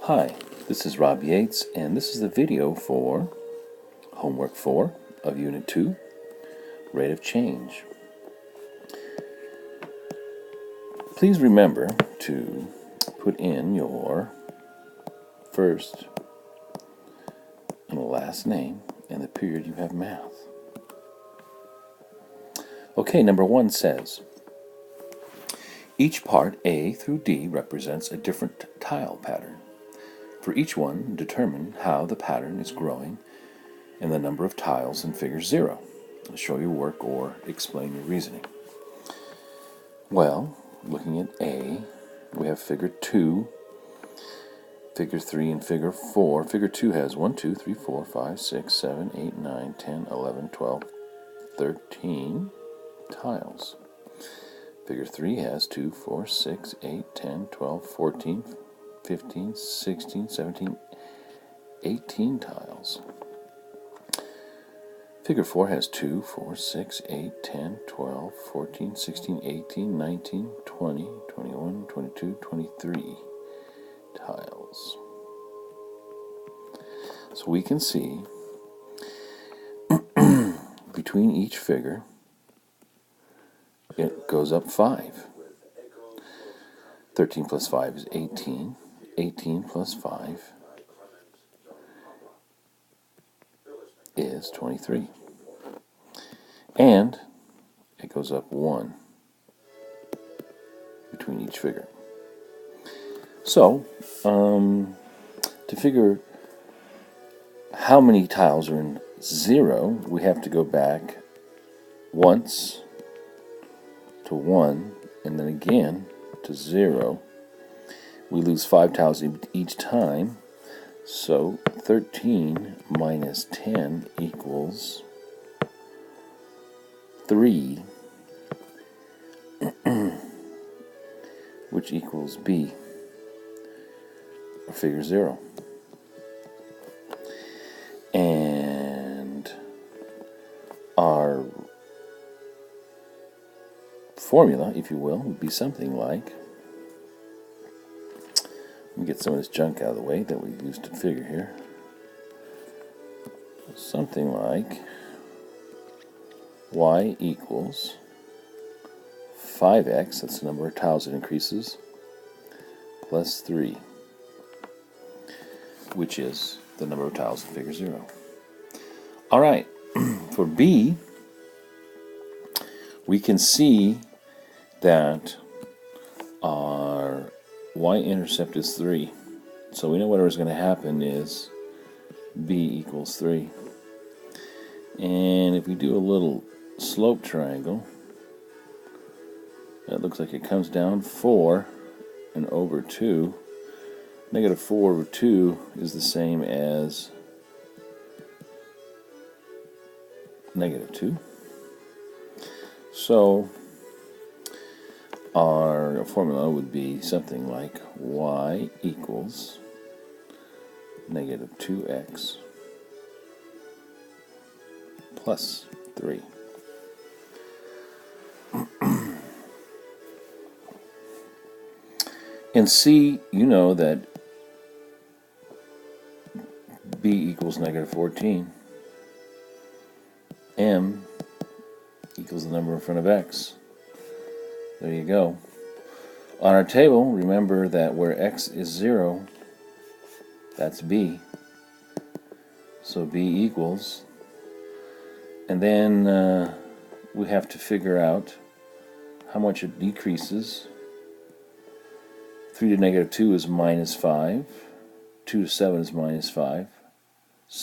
Hi, this is Rob Yates, and this is the video for Homework 4 of Unit 2, Rate of Change. Please remember to put in your first and last name and the period you have math. Okay, number 1 says, each part A through D represents a different tile pattern. For each one, determine how the pattern is growing and the number of tiles in figure 0. I'll show you work or explain your reasoning. Well, looking at A, we have figure 2, figure 3, and figure 4. Figure 2 has 1, 2, 3, 4, 5, 6, 7, 8, 9, 10, 11, 12, 13 tiles. Figure 3 has 2, 4, 6, 8, 10, 12, 14, 15, 16, 17, 18 tiles. Figure 4 has 2, 4, 6, 8, 10, 12, 14, 16, 18, 19, 20, 21, 22, 23 tiles. So we can see between each figure it goes up 5. 13 plus 5 is 18. 18 plus 5 is 23. And it goes up 1 between each figure. So, to figure how many tiles are in 0, we have to go back once to 1 and then again to 0. We lose 5 tiles each time, so 13 minus 10 equals 3, which equals B, or figure 0. And our formula, if you will, would be something like, let me get some of this junk out of the way that we used to figure here. Something like y equals 5x, that's the number of tiles it increases, plus 3, which is the number of tiles in figure 0. Alright, for B, we can see that our y-intercept is 3. So we know whatever's going to happen is B equals 3. And if we do a little slope triangle, that looks like it comes down 4 and over 2. Negative 4 over 2 is the same as negative 2. So our formula would be something like y equals negative 2x plus 3. In C, you know that B equals negative 14. M equals the number in front of x. There you go. On our table, remember that where x is 0, that's B. So B equals, and then we have to figure out how much it decreases. 3 to negative 2 is minus 5. 2 to 7 is minus 5.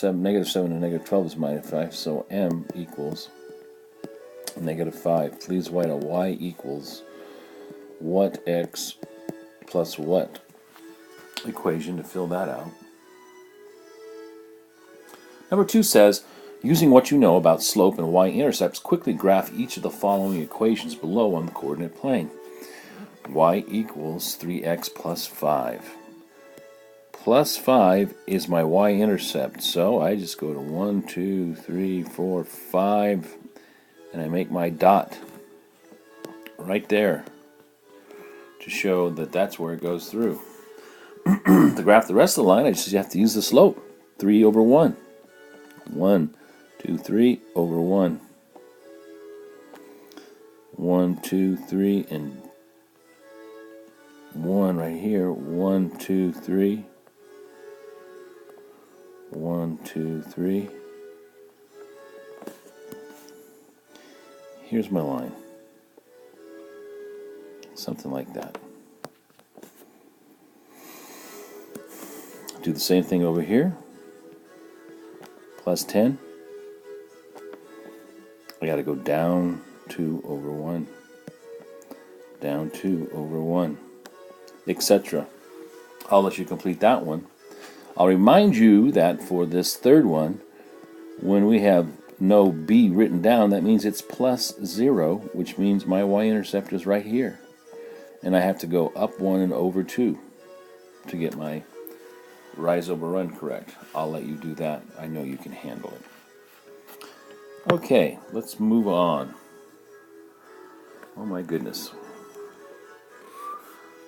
Negative 7 to negative 12 is minus 5. So M equals negative 5. Please write a y equals what x plus what equation to fill that out. Number 2 says, using what you know about slope and y-intercepts, quickly graph each of the following equations below on the coordinate plane. Y equals 3x plus 5. Plus 5 is my y-intercept, so I just go to 1, 2, 3, 4, 5, and I make my dot right there to show that that's where it goes through. To graph the rest of the line, I just have to use the slope. 3 over 1. 1, 2, 3 over 1. 1, 2, 3, and 1 right here. 1, 2, 3. 1, 2, 3. Here's my line. Something like that. Do the same thing over here. Plus 10. I got to go down 2 over 1. Down 2 over 1. Etc. I'll let you complete that one. I'll remind you that for this third one, when we have no b written down, that means it's plus 0, which means my y-intercept is right here. And I have to go up 1 and over 2 to get my rise over run correct. I'll let you do that. I know you can handle it. Okay, let's move on. Oh my goodness.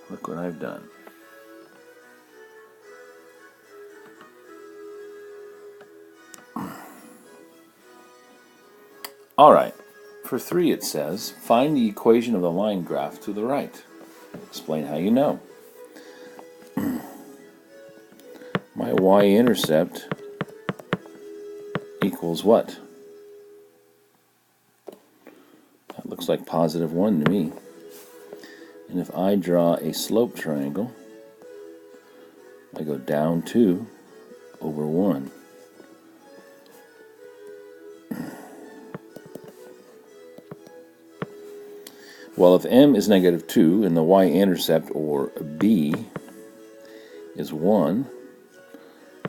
Look what I've done. All right, for 3 it says, find the equation of the line graph to the right. Explain how you know. My y-intercept equals what? That looks like positive 1 to me. And if I draw a slope triangle, I go down 2 over 1. Well, if m is negative 2 and the y-intercept, or b, is 1,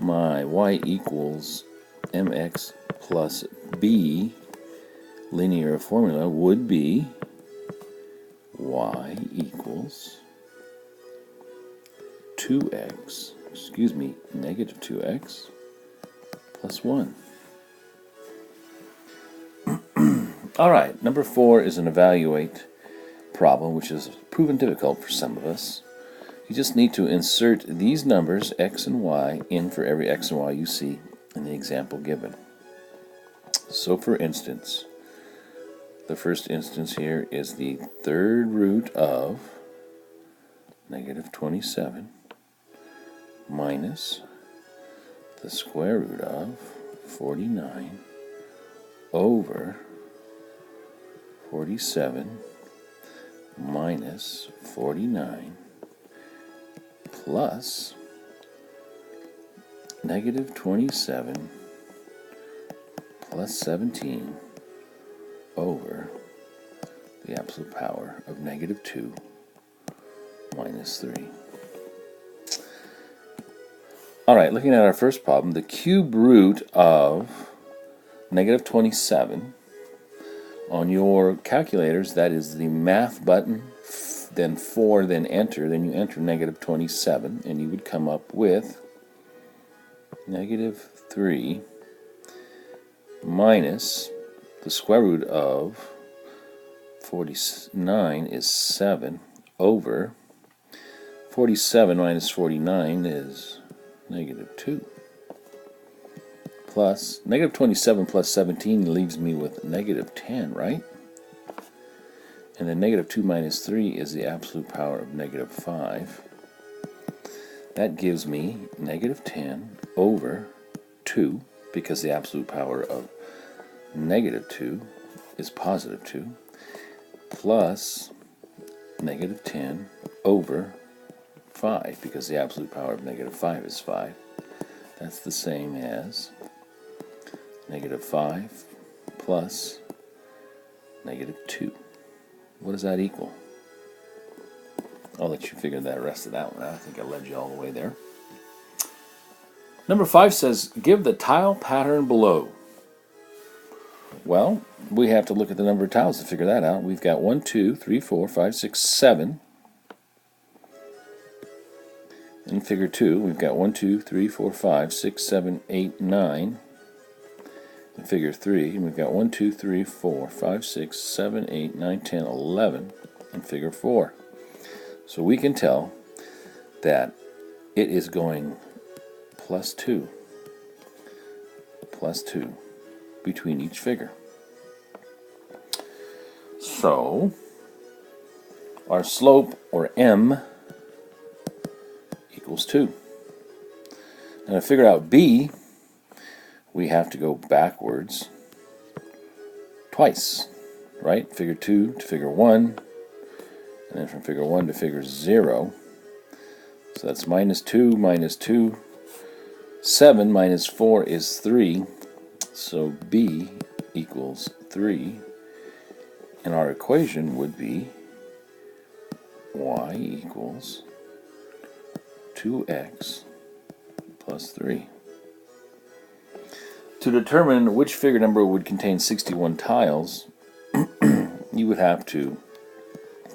my y equals mx plus b linear formula would be y equals negative 2x plus 1. All right, number 4 is an evaluate problem, which is proven difficult for some of us. You just need to insert these numbers, x and y, in for every x and y you see in the example given. So for instance, the first instance here is the third root of negative 27 minus the square root of 49 over 47 minus 49 plus negative 27 plus 17 over the absolute power of negative 2 minus 3. All right, looking at our first problem, the cube root of negative 27, on your calculators, that is the math button, then 4, then enter, then you enter negative 27, and you would come up with negative 3 minus the square root of 49 is 7 over 47 minus 49 is negative 2 plus negative 27 plus 17 leaves me with negative 10, right? And then negative 2 minus 3 is the absolute power of negative 5. That gives me negative 10 over 2, because the absolute power of negative 2 is positive 2, plus negative 10 over 5, because the absolute power of negative 5 is 5. That's the same as negative 5 plus negative 2. What does that equal? I'll let you figure the rest of that one out. I think I led you all the way there. Number 5 says, give the tile pattern below. Well, we have to look at the number of tiles to figure that out. We've got 1, 2, 3, 4, 5, 6, 7. In figure 2, we've got 1, 2, 3, 4, 5, 6, 7, 8, 9. In figure 3, we've got 1, 2, 3, 4, 5, 6, 7, 8, 9, 10, 11 in figure 4. So we can tell that it is going plus 2 between each figure. So our slope, or m, equals 2. Now to figure out b, we have to go backwards twice, right? Figure 2 to figure 1, and then from figure 1 to figure 0. So that's minus 2, minus 2. 7 minus 4 is 3, so b equals 3. And our equation would be y equals 2x plus 3. To determine which figure number would contain 61 tiles, you would have to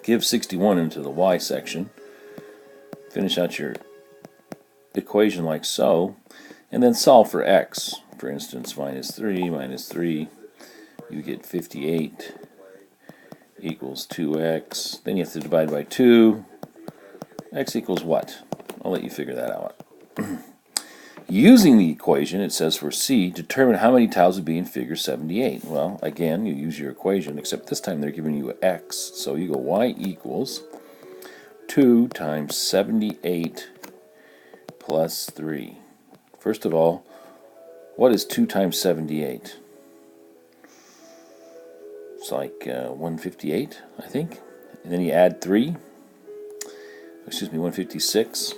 give 61 into the y section, finish out your equation like so, and then solve for x. For instance, minus 3, you get 58 equals 2x. Then you have to divide by 2. X equals what? I'll let you figure that out. Using the equation, it says for C, determine how many tiles would be in figure 78. Well, again, you use your equation, except this time they're giving you x. So you go y equals 2 times 78 plus 3. First of all, what is 2 times 78? It's like 158, I think. And then you add 3. Excuse me, 156.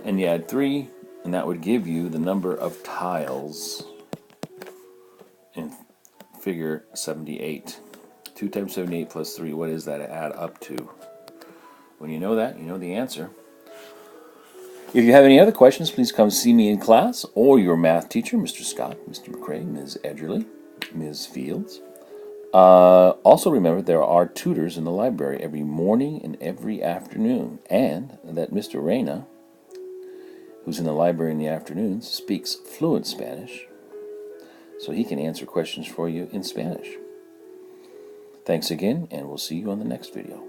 And you add 3, and that would give you the number of tiles in figure 78. 2 times 78 plus 3, what does that add up to? When you know that, you know the answer. If you have any other questions, please come see me in class, or your math teacher, Mr. Scott, Mr. McCrae, Ms. Edgerly, Ms. Fields. Also remember, there are tutors in the library every morning and every afternoon, and that Mr. Reyna, who's in the library in the afternoons, speaks fluent Spanish, so he can answer questions for you in Spanish. Thanks again, and we'll see you on the next video.